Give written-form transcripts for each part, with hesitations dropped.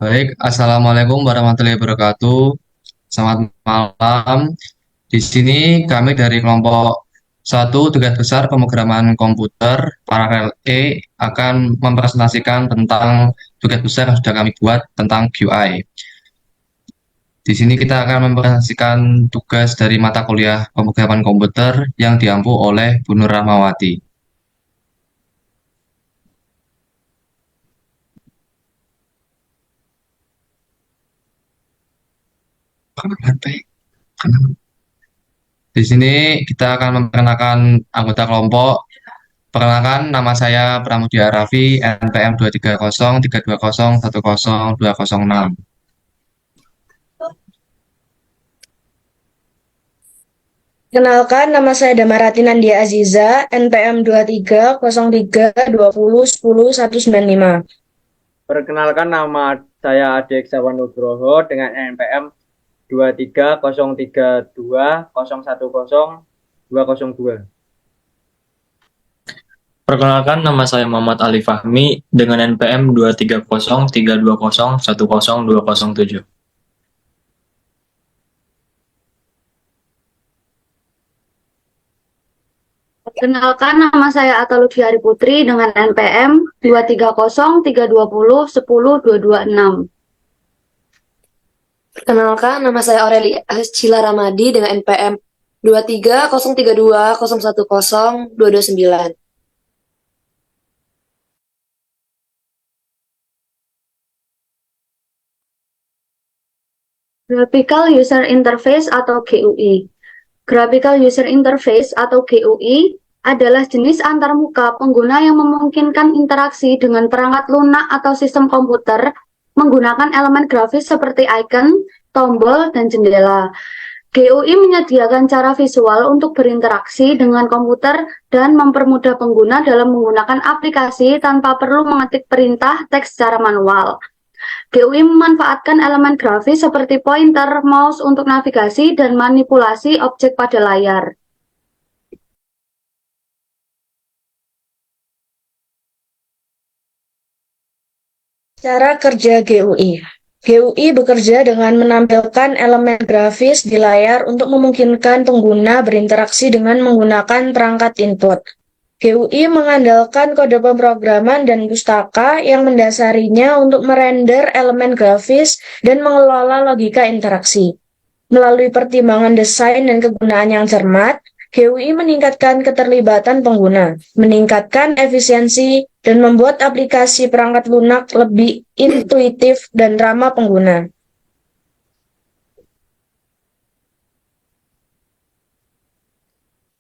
Baik, Assalamualaikum warahmatullahi wabarakatuh. Selamat malam. Di sini kami dari kelompok satu tugas besar pemrograman komputer paralel E akan mempresentasikan tentang tugas besar yang sudah kami buat tentang QI. Di sini kita akan mempresentasikan tugas dari mata kuliah pemrograman komputer yang diampu oleh Bu Nur Rahmawati. Di sini kita akan memperkenalkan anggota kelompok. Perkenalkan, nama saya Pramudia Raffi, NPM 23032010206. Kenalkan, nama saya Damarati Nandia Aziza, NPM 230320101995. Perkenalkan, nama saya Ade Iksawan Nugroho dengan NPM 23032010202. Perkenalkan, nama saya Muhammad Ali Fahmi dengan NPM 23032010207. Perkenalkan, nama saya Atta Lutfiari Putri dengan NPM 23032010226. Perkenalkan, nama saya Aurelia Cila Ramadi dengan NPM 23032010229. Graphical User Interface atau GUI. Graphical User Interface atau GUI adalah jenis antarmuka pengguna yang memungkinkan interaksi dengan perangkat lunak atau sistem komputer menggunakan elemen grafis seperti icon, tombol, dan jendela. GUI menyediakan cara visual untuk berinteraksi dengan komputer dan mempermudah pengguna dalam menggunakan aplikasi tanpa perlu mengetik perintah teks secara manual. GUI memanfaatkan elemen grafis seperti pointer, mouse untuk navigasi dan manipulasi objek pada layar. Cara kerja GUI. GUI bekerja dengan menampilkan elemen grafis di layar untuk memungkinkan pengguna berinteraksi dengan menggunakan perangkat input. GUI mengandalkan kode pemrograman dan pustaka yang mendasarinya untuk merender elemen grafis dan mengelola logika interaksi. Melalui pertimbangan desain dan kegunaan yang cermat, GUI meningkatkan keterlibatan pengguna, meningkatkan efisiensi, dan membuat aplikasi perangkat lunak lebih intuitif dan ramah pengguna.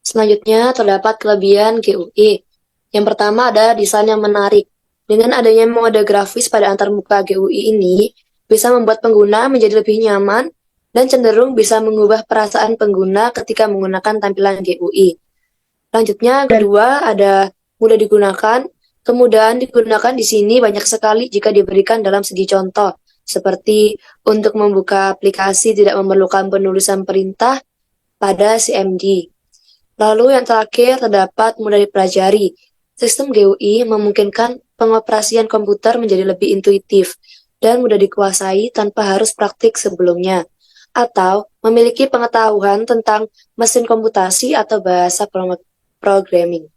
Selanjutnya, terdapat kelebihan GUI. Yang pertama ada desain yang menarik. Dengan adanya mode grafis pada antarmuka GUI ini, bisa membuat pengguna menjadi lebih nyaman dan cenderung bisa mengubah perasaan pengguna ketika menggunakan tampilan GUI. Selanjutnya, kedua ada mudah digunakan. Kemudahan digunakan di sini banyak sekali jika diberikan dalam segi contoh, seperti untuk membuka aplikasi tidak memerlukan penulisan perintah pada CMD. Lalu yang terakhir terdapat mudah dipelajari. Sistem GUI memungkinkan pengoperasian komputer menjadi lebih intuitif dan mudah dikuasai tanpa harus praktik sebelumnya, atau memiliki pengetahuan tentang mesin komputasi atau bahasa programming.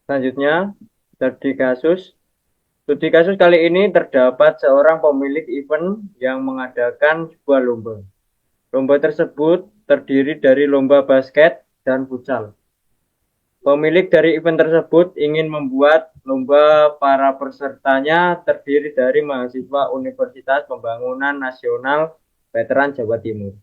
Selanjutnya, studi kasus kali ini terdapat seorang pemilik event yang mengadakan sebuah lomba. Lomba tersebut terdiri dari lomba basket dan futsal. Pemilik dari event tersebut ingin membuat lomba para pesertanya terdiri dari mahasiswa Universitas Pembangunan Nasional Veteran Jawa Timur.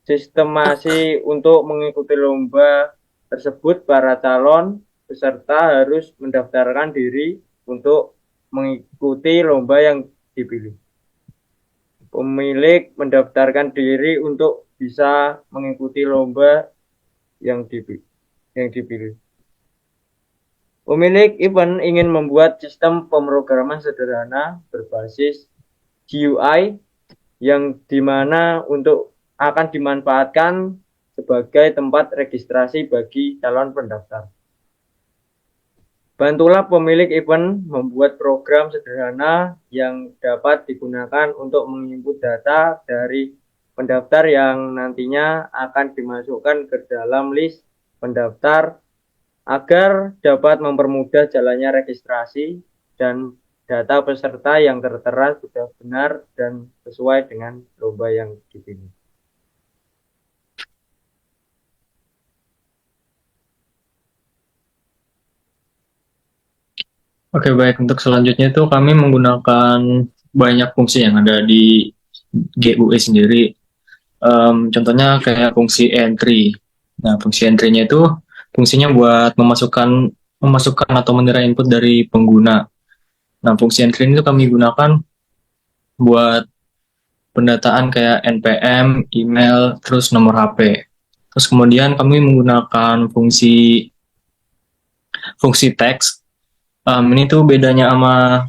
Sistemasi untuk mengikuti lomba tersebut, para calon peserta harus mendaftarkan diri untuk mengikuti lomba yang dipilih. Pemilik mendaftarkan diri untuk bisa mengikuti lomba yang dipilih. Pemilik event ingin membuat sistem pemrograman sederhana berbasis GUI yang dimana untuk akan dimanfaatkan sebagai tempat registrasi bagi calon pendaftar. Bantulah pemilik event membuat program sederhana yang dapat digunakan untuk menginput data dari pendaftar yang nantinya akan dimasukkan ke dalam list pendaftar agar dapat mempermudah jalannya registrasi dan data peserta yang tertera sudah benar dan sesuai dengan lomba yang dipilih. Oke, baik. Untuk selanjutnya itu kami menggunakan banyak fungsi yang ada di GUI sendiri. Contohnya kayak fungsi entry. Nah, fungsi entry-nya itu fungsinya buat memasukkan atau menerima input dari pengguna. Nah, fungsi entry ini tuh kami gunakan buat pendataan kayak NPM, email, terus nomor HP. Terus kemudian kami menggunakan fungsi teks. Ini tuh bedanya sama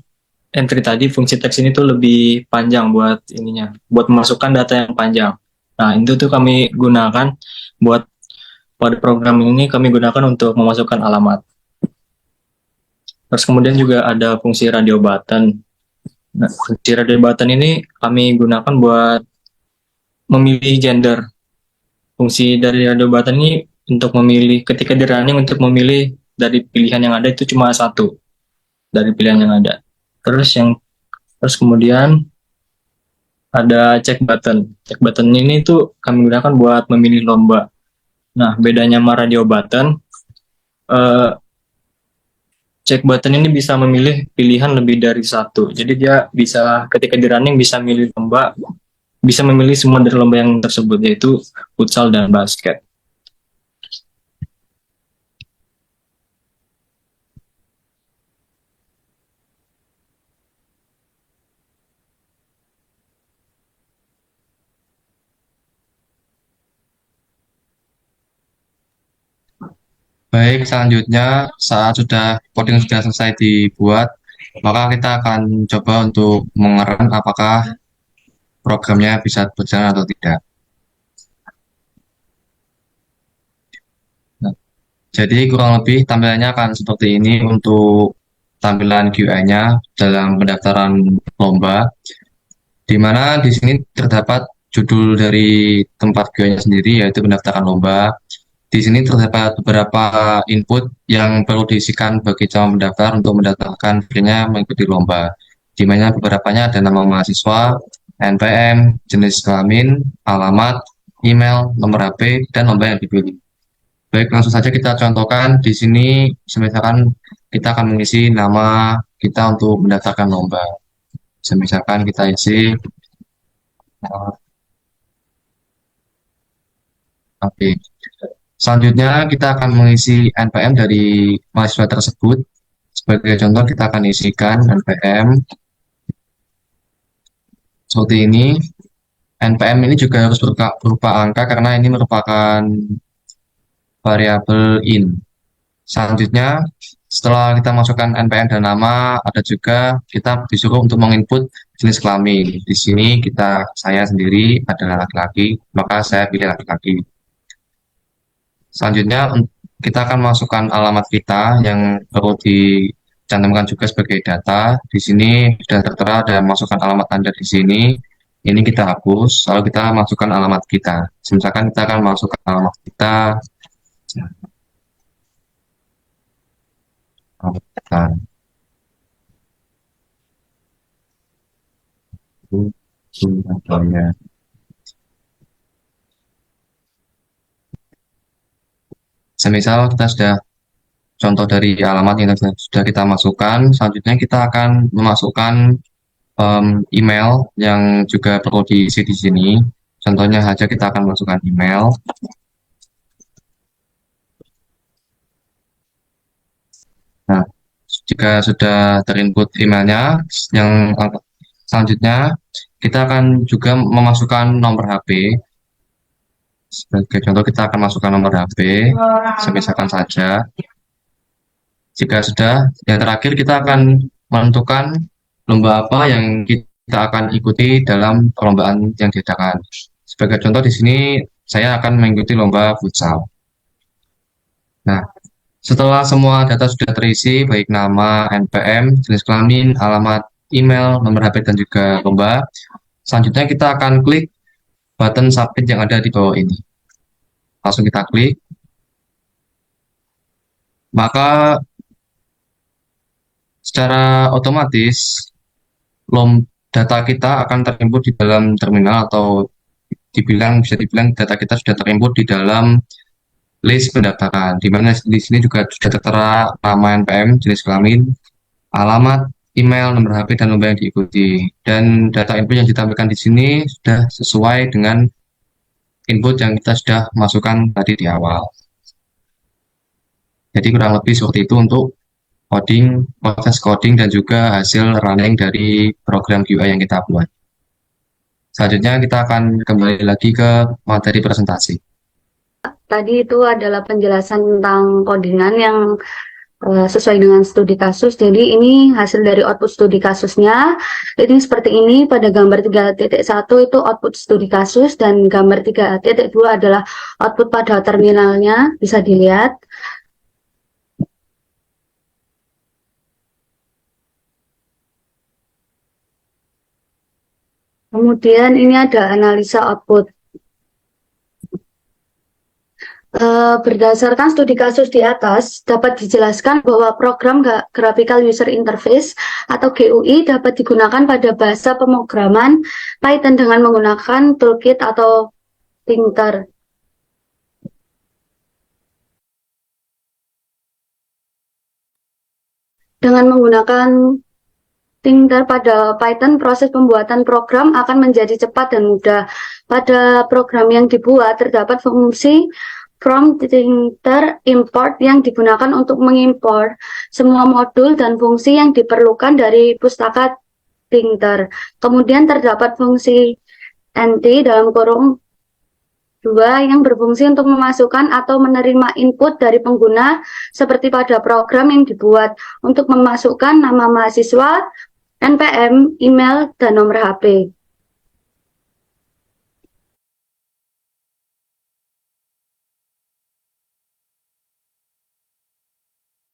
entry tadi, fungsi teks ini tuh lebih panjang buat memasukkan data yang panjang. Nah, itu tuh kami gunakan buat pada program ini kami gunakan untuk memasukkan alamat. Terus kemudian juga ada fungsi radio button. Nah, fungsi radio button ini kami gunakan buat memilih gender. Fungsi dari radio button ini untuk memilih, ketika di running untuk memilih dari pilihan yang ada itu cuma satu dari pilihan yang ada. Terus kemudian ada check button. Check button ini tuh kami gunakan buat memilih lomba. Nah, bedanya sama radio button, check button ini bisa memilih pilihan lebih dari satu. Jadi dia bisa ketika di running bisa memilih lomba, bisa memilih semua dari lomba yang tersebut, yaitu futsal dan basket. Baik, selanjutnya saat coding sudah selesai dibuat, maka kita akan coba untuk mengerem apakah programnya bisa berjalan atau tidak. Nah, jadi kurang lebih tampilannya akan seperti ini untuk tampilan GUI-nya dalam pendaftaran lomba, di mana di sini terdapat judul dari tempat GUI-nya sendiri, yaitu pendaftaran lomba. Di sini terdapat beberapa input yang perlu diisikan bagi calon pendaftar untuk mendaftarkan dirinya mengikuti lomba. Di mana beberapanya ada nama mahasiswa, NPM, jenis kelamin, alamat, email, nomor HP, dan lomba yang dipilih. Baik, langsung saja kita contohkan. Di sini, misalkan kita akan mengisi nama kita untuk mendaftarkan lomba. Misalkan kita isi, oke. Selanjutnya kita akan mengisi NPM dari mahasiswa tersebut. Sebagai contoh kita akan isikan NPM seperti ini. NPM ini juga harus berupa angka karena ini merupakan variabel in. Selanjutnya setelah kita masukkan NPM dan nama, ada juga kita disuruh untuk menginput jenis kelamin. Di sini saya sendiri adalah laki-laki, maka saya pilih laki-laki. Selanjutnya kita akan masukkan alamat kita yang perlu dicantumkan juga sebagai data. Di sini sudah tertera dan masukkan alamat Anda di sini. Ini kita hapus, lalu kita masukkan alamat kita. Misalkan kita akan masukkan alamat kita. Semisal kita sudah contoh dari alamat yang sudah kita masukkan, selanjutnya kita akan memasukkan email yang juga perlu diisi di sini. Contohnya saja kita akan masukkan email. Nah, jika sudah terinput emailnya, yang selanjutnya kita akan juga memasukkan nomor HP. Sebagai contoh kita akan masukkan nomor HP, misalkan saja. Jika sudah, yang terakhir kita akan menentukan lomba apa yang kita akan ikuti dalam perlombaan yang diadakan. Sebagai contoh di sini saya akan mengikuti lomba futsal. Nah, setelah semua data sudah terisi, baik nama, NPM, jenis kelamin, alamat email, nomor HP, dan juga lomba, selanjutnya kita akan klik button submit yang ada di bawah ini. Langsung kita klik, maka secara otomatis data kita akan terinput di dalam terminal, atau bisa dibilang data kita sudah terinput di dalam list pendaftaran, di mana di sini juga sudah tertera nama, NPM, jenis kelamin, alamat, email, nomor HP, dan lomba yang diikuti. Dan data input yang ditampilkan di sini sudah sesuai dengan input yang kita sudah masukkan tadi di awal. Jadi kurang lebih seperti itu untuk proses coding dan juga hasil running dari program QA yang kita buat. Selanjutnya kita akan kembali lagi ke materi presentasi. Tadi itu adalah penjelasan tentang codingan yang sesuai dengan studi kasus. Jadi ini hasil dari output studi kasusnya. Ini seperti ini. Pada gambar 3.1 itu output studi kasus, dan gambar 3.2 adalah output pada terminalnya. Bisa dilihat. Kemudian ini ada analisa output. Berdasarkan studi kasus di atas, dapat dijelaskan bahwa program Graphical User Interface atau GUI dapat digunakan pada bahasa pemrograman Python dengan menggunakan toolkit atau linker. Dengan menggunakan linker pada Python, proses pembuatan program akan menjadi cepat dan mudah. Pada program yang dibuat, terdapat fungsi from linker import yang digunakan untuk mengimpor semua modul dan fungsi yang diperlukan dari pustaka linker. Kemudian terdapat fungsi nt dalam kurung 2 yang berfungsi untuk memasukkan atau menerima input dari pengguna seperti pada program yang dibuat untuk memasukkan nama mahasiswa, NPM, email, dan nomor HP.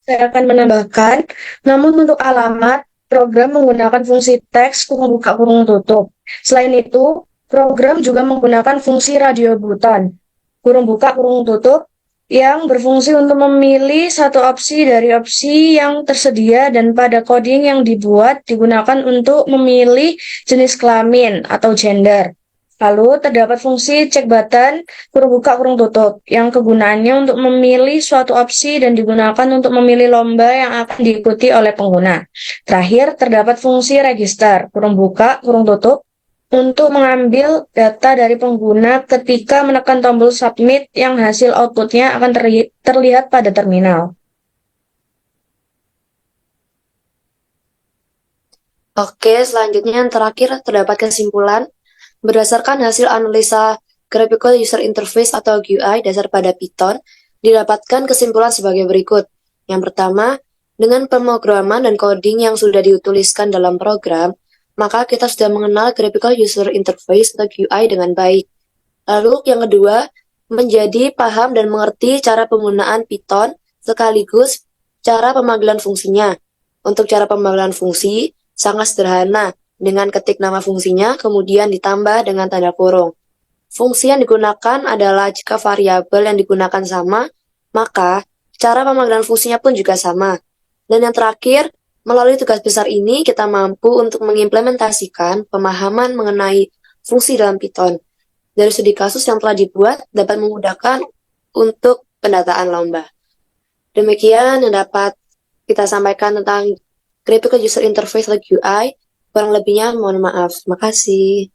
Saya akan menambahkan, namun untuk alamat, program menggunakan fungsi teks kurung buka kurung tutup. Selain itu, program juga menggunakan fungsi radio button, kurung buka kurung tutup, yang berfungsi untuk memilih satu opsi dari opsi yang tersedia, dan pada coding yang dibuat digunakan untuk memilih jenis kelamin atau gender. Lalu terdapat fungsi check button, kurung buka kurung tutup, yang kegunaannya untuk memilih suatu opsi dan digunakan untuk memilih lomba yang akan diikuti oleh pengguna. Terakhir, terdapat fungsi register, kurung buka kurung tutup, untuk mengambil data dari pengguna ketika menekan tombol submit yang hasil outputnya akan terlihat pada terminal. Oke, selanjutnya yang terakhir terdapat kesimpulan. Berdasarkan hasil analisa Graphical User Interface atau GUI dasar pada Python, didapatkan kesimpulan sebagai berikut. Yang pertama, dengan pemrograman dan coding yang sudah dituliskan dalam program, maka kita sudah mengenal Graphical User Interface atau GUI dengan baik. Lalu yang kedua, menjadi paham dan mengerti cara penggunaan Python sekaligus cara pemanggilan fungsinya. Untuk cara pemanggilan fungsi, sangat sederhana. Dengan ketik nama fungsinya, kemudian ditambah dengan tanda kurung. Fungsi yang digunakan adalah jika variabel yang digunakan sama, maka cara pemanggilan fungsinya pun juga sama. Dan yang terakhir, melalui tugas besar ini, kita mampu untuk mengimplementasikan pemahaman mengenai fungsi dalam Python. Dari studi kasus yang telah dibuat, dapat memudahkan untuk pendataan lomba. Demikian yang dapat kita sampaikan tentang Graphical User Interface atau GUI. Kurang lebihnya mohon maaf. Terima kasih.